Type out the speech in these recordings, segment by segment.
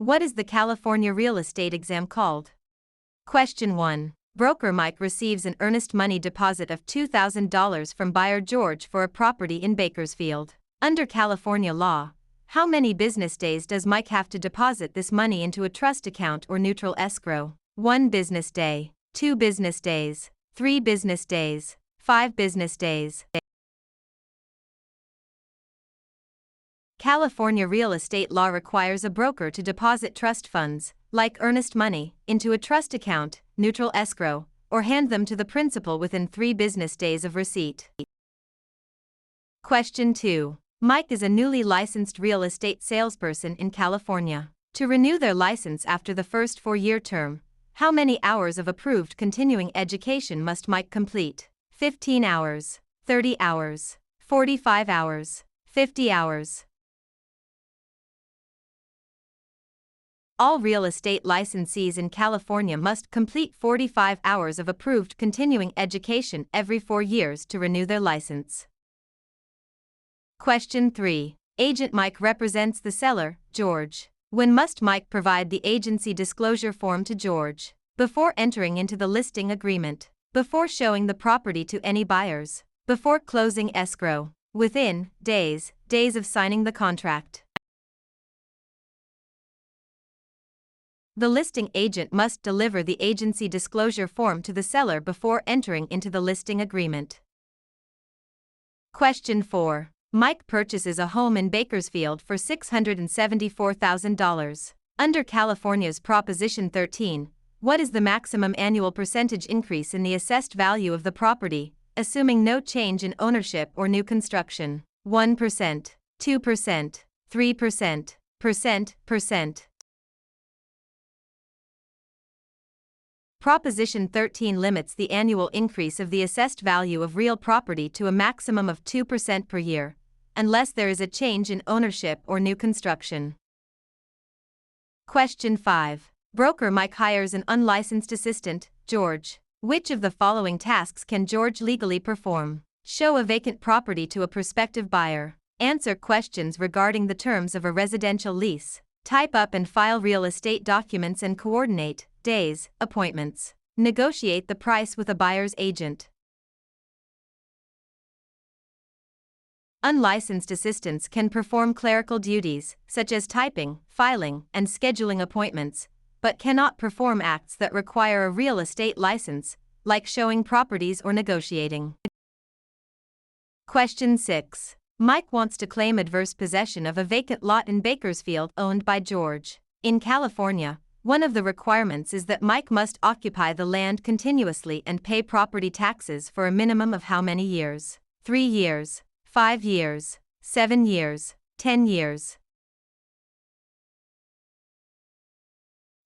What is the California real estate exam called? Question 1. Broker Mike receives an earnest money deposit of $2,000 from buyer George for a property in Bakersfield. Under California law, how many business days does Mike have to deposit this money into a trust account or neutral escrow? 1 business day, 2 business days, 3 business days, 5 business days. California real estate law requires a broker to deposit trust funds, like earnest money, into a trust account, neutral escrow, or hand them to the principal within 3 business days of receipt. Question 2. Mike is a newly licensed real estate salesperson in California. To renew their license after the first 4-year term, how many hours of approved continuing education must Mike complete? 15 hours, 30 hours, 45 hours, 50 hours. All real estate licensees in California must complete 45 hours of approved continuing education every 4 years to renew their license. Question 3. Agent Mike represents the seller, George. When must Mike provide the agency disclosure form to George? Before entering into the listing agreement. Before showing the property to any buyers. Before closing escrow. Within days of signing the contract. The listing agent must deliver the agency disclosure form to the seller before entering into the listing agreement. Question 4. Mike purchases a home in Bakersfield for $674,000. Under California's Proposition 13, what is the maximum annual percentage increase in the assessed value of the property, assuming no change in ownership or new construction? 1%, 2%, 3%, percent. Proposition 13 limits the annual increase of the assessed value of real property to a maximum of 2% per year, unless there is a change in ownership or new construction. Question 5. Broker Mike hires an unlicensed assistant, George. Which of the following tasks can George legally perform? Show a vacant property to a prospective buyer. Answer questions regarding the terms of a residential lease. Type up and file real estate documents and coordinate days, appointments. Negotiate the price with a buyer's agent. Unlicensed assistants can perform clerical duties, such as typing, filing, and scheduling appointments, but cannot perform acts that require a real estate license, like showing properties or negotiating. Question 6. Mike wants to claim adverse possession of a vacant lot in Bakersfield owned by George. In California, one of the requirements is that Mike must occupy the land continuously and pay property taxes for a minimum of how many years? 3 years, 5 years, 7 years, 10 years.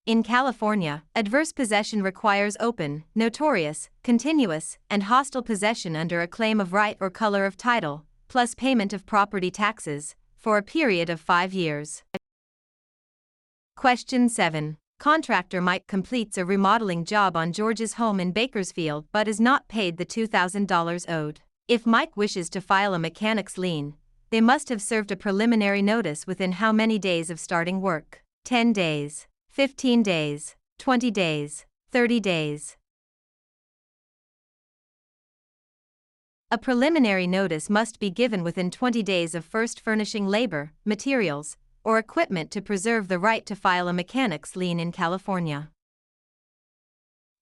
In California, adverse possession requires open, notorious, continuous, and hostile possession under a claim of right or color of title, plus payment of property taxes, for a period of 5 years. Question 7. Contractor Mike completes a remodeling job on George's home in Bakersfield but is not paid the $2,000 owed. If Mike wishes to file a mechanic's lien, they must have served a preliminary notice within how many days of starting work? 10 days, 15 days, 20 days, 30 days. A preliminary notice must be given within 20 days of first furnishing labor, materials, or equipment to preserve the right to file a mechanic's lien in California.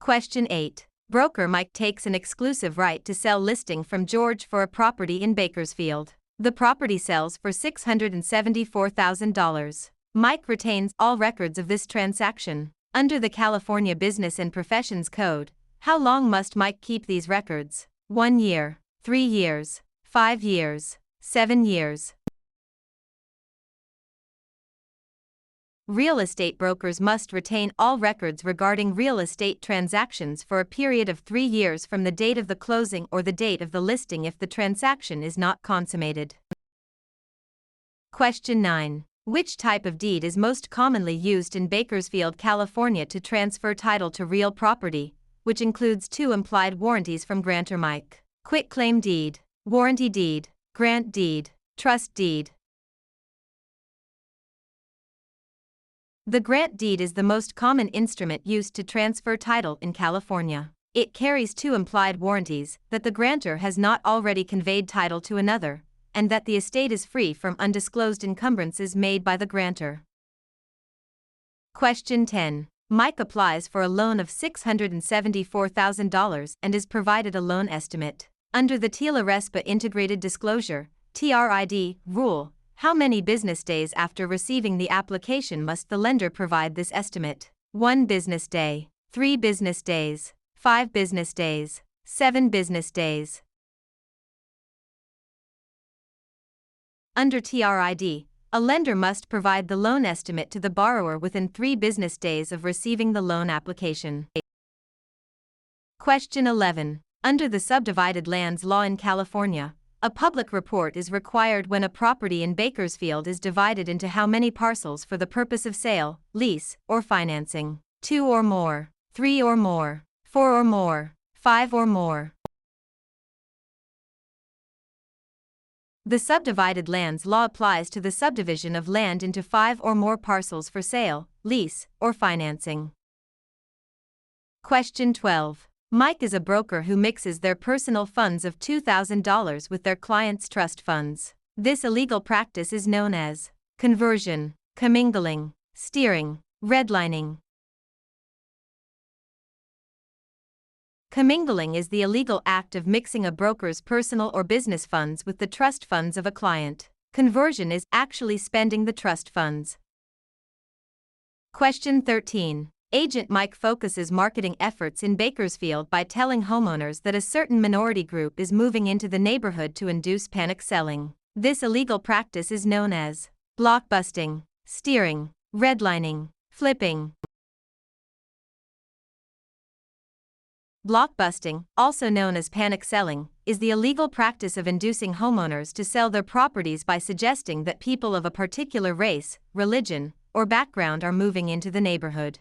Question 8. Broker Mike takes an exclusive right to sell listing from George for a property in Bakersfield. The property sells for $674,000. Mike retains all records of this transaction. Under the California Business and Professions Code, how long must Mike keep these records? 1 year, 3 years, 5 years, 7 years. Real estate brokers must retain all records regarding real estate transactions for a period of 3 years from the date of the closing or the date of the listing if the transaction is not consummated. Question 9. Which type of deed is most commonly used in Bakersfield, California to transfer title to real property, which includes 2 implied warranties from grantor Mike? Quitclaim deed, warranty deed, grant deed, trust deed. The grant deed is the most common instrument used to transfer title in California. It carries two implied warranties that the grantor has not already conveyed title to another, and that the estate is free from undisclosed encumbrances made by the grantor. Question 10. Mike applies for a loan of $674,000 and is provided a loan estimate. Under the TILA-RESPA Integrated Disclosure (TRID) rule, how many business days after receiving the application must the lender provide this estimate? 1 business day, 3 business days, 5 business days, 7 business days. Under TRID, a lender must provide the loan estimate to the borrower within 3 business days of receiving the loan application. Question 11. Under the subdivided lands law in California, a public report is required when a property in Bakersfield is divided into how many parcels for the purpose of sale, lease, or financing? 2 or more, 3 or more, 4 or more, 5 or more. The subdivided lands law applies to the subdivision of land into 5 or more parcels for sale, lease, or financing. Question 12. Mike is a broker who mixes their personal funds of $2,000 with their clients' trust funds. This illegal practice is known as conversion, commingling, steering, redlining. Commingling is the illegal act of mixing a broker's personal or business funds with the trust funds of a client. Conversion is actually spending the trust funds. Question 13. Agent Mike focuses marketing efforts in Bakersfield by telling homeowners that a certain minority group is moving into the neighborhood to induce panic selling. This illegal practice is known as blockbusting, steering, redlining, flipping. Blockbusting, also known as panic selling, is the illegal practice of inducing homeowners to sell their properties by suggesting that people of a particular race, religion, or background are moving into the neighborhood.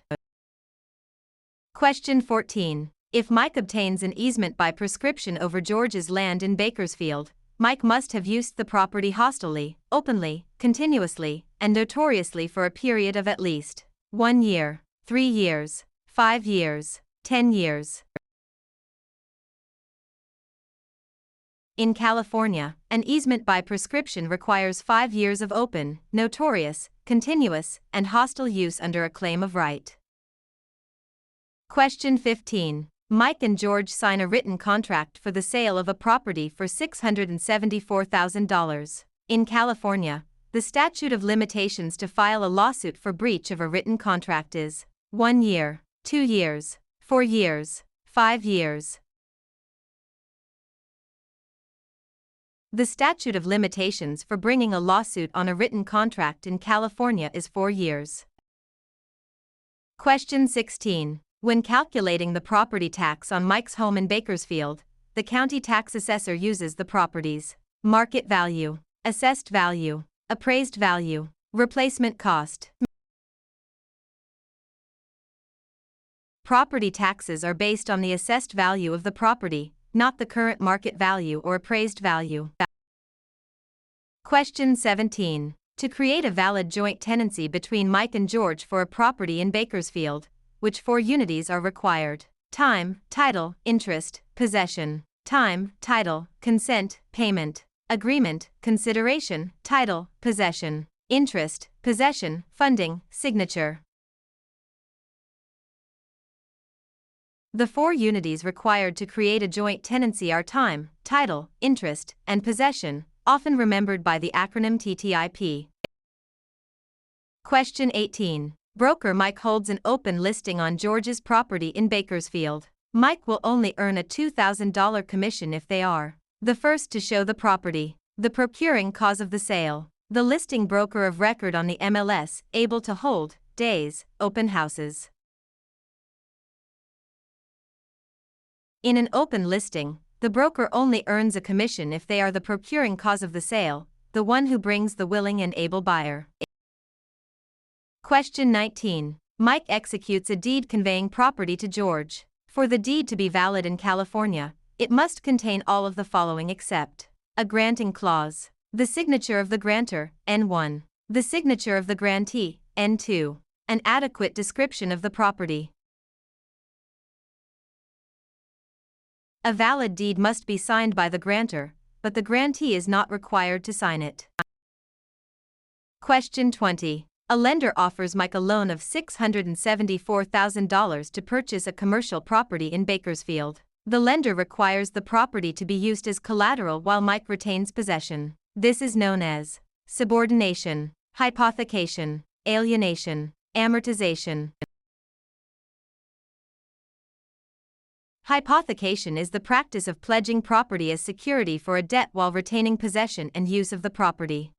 Question 14. If Mike obtains an easement by prescription over George's land in Bakersfield, Mike must have used the property hostilely, openly, continuously, and notoriously for a period of at least 1 year, 3 years, 5 years, 10 years. In California, an easement by prescription requires 5 years of open, notorious, continuous, and hostile use under a claim of right. Question 15. Mike and George sign a written contract for the sale of a property for $674,000. In California, the statute of limitations to file a lawsuit for breach of a written contract is 1 year, 2 years, 4 years, 5 years. The statute of limitations for bringing a lawsuit on a written contract in California is 4 years. Question 16. When calculating the property tax on Mike's home in Bakersfield, the county tax assessor uses the property's market value, assessed value, appraised value, replacement cost. Property taxes are based on the assessed value of the property, not the current market value or appraised value. Question 17. To create a valid joint tenancy between Mike and George for a property in Bakersfield, which 4 unities are required? Time, title, interest, possession. Time, title, consent, payment. Agreement, consideration, title, possession. Interest, possession, funding, signature. The 4 unities required to create a joint tenancy are time, title, interest, and possession, often remembered by the acronym TTIP. Question 18. Broker Mike holds an open listing on George's property in Bakersfield. Mike will only earn a $2,000 commission if they are the first to show the property, the procuring cause of the sale, the listing broker of record on the MLS, able to hold days, open houses. In an open listing, the broker only earns a commission if they are the procuring cause of the sale, the one who brings the willing and able buyer. Question 19. Mike executes a deed conveying property to George. For the deed to be valid in California, it must contain all of the following except a granting clause, the signature of the grantor, N1, the signature of the grantee, N2, An adequate description of the property. A valid deed must be signed by the grantor, but the grantee is not required to sign it. Question 20. A lender offers Mike a loan of $674,000 to purchase a commercial property in Bakersfield. The lender requires the property to be used as collateral while Mike retains possession. This is known as subordination, hypothecation, alienation, amortization. Hypothecation is the practice of pledging property as security for a debt while retaining possession and use of the property.